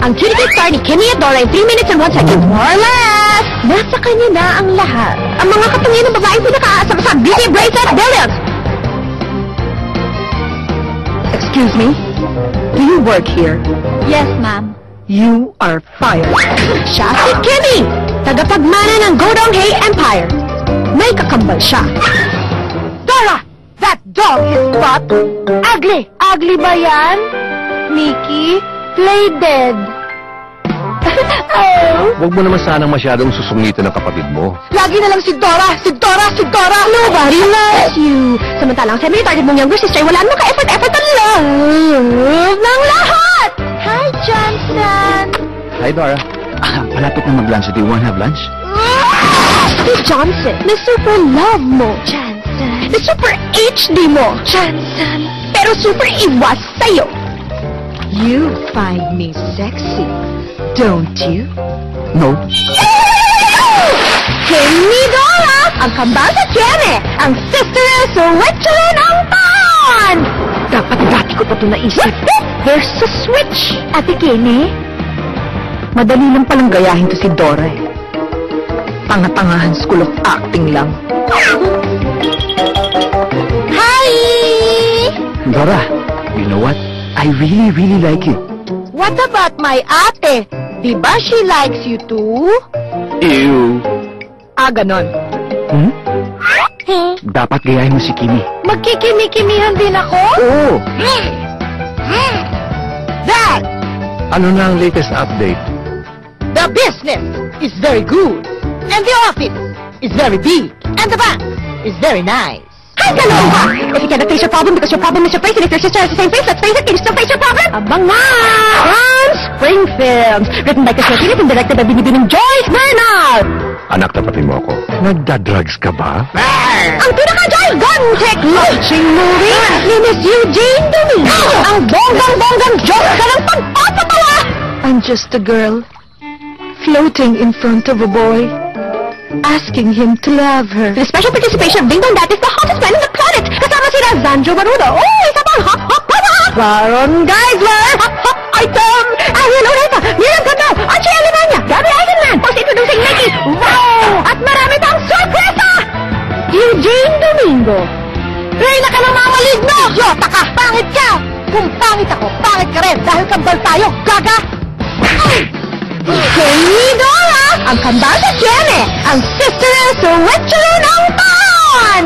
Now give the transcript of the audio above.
Ang cutie star ni Kimmy at Dora in 3 minutes and 1 second. More or less! Nasa kanya na ang lahat. Ang mga katangian ng babaeng pinakaasam sa beauty bracelet billions! Excuse me? Do you work here? Yes, ma'am. You are fired. Siya si Kimmy! Tagapagmana ng Godong-Hay Empire. May kakambal siya. Dora! That dog is what? Ugly! Ugly ba yan? Mickey, play dead. Oh. Huwag mo naman sanang masyadong susungitin ng kapatid mo. Lagi na lang si Dora! Si Dora! Si Dora! Nobody loves you. Samantalang sa retarded mong younger sister, wala naman ka-effort ang love ng lahat! Hi, Johnson! Hi, Dora. Malapit na mag-lunch. Do you want to have lunch? Si Johnson, na super love mo, Johnson. Na super HD mo, Johnson. Pero super iwas sa'yo. You find me sexy, don't you? No. Kimmy Dora, ang kambal sa Tiene, ang sister sa Switzerland ang taon! Dapat dati ko pa ito naisip. There's a switch, Ate Kimmy. Madali lang palang gayahin to si Dora eh. Tanga-tangahan school of acting lang. Hi! Dora, you know what? I really like it. What about my ate? Diba she likes you too? Ew. Ganon. Dapat gayahin mo si Kimi. Magkikimi-kimihan din ako? Oo. Dad! Ano na ang latest update? The business is very good. And the office is very big. And the bank is very nice. Hi, Galova! If you cannot face your problem because your problem is your face, and if your sister has the same face, let's face it, can you still face your problem? Abang nga! From Spring Films! Written by Chris Martinez and directed by Binibining Joyce Bernal! Anak, tapatin mo ako. Nagda-drugs ka ba? Ang pinaka-gigantic launching movie ni Miss Eugene Domingo! Ang bonggang-bonggang joke ka ng pagpapatawa! I'm just a girl, floating in front of a boy, asking him to love her. The special participation of Ding Dong Dad is the hottest man on the planet! Kasama sila Sandro Barudo! Oh, isa pang hot, hot, hot, hot! Baron Geisler! Hot, hot item! Ariel Oreta! Miriam Candal! Archie Alemania! Gabby Eisenman! Post-introducing Mickey! Wow! At marami pang sorpresa! Eugene Domingo! Reyna ka ng mga maligno! Yota ka! Pangit ka! Kung pangit ako, pangit ka rin dahil kambal tayo, gaga! Kimmy Dora! Ang kambal sa Tiene! Ang sister sa Switzerland ang taon!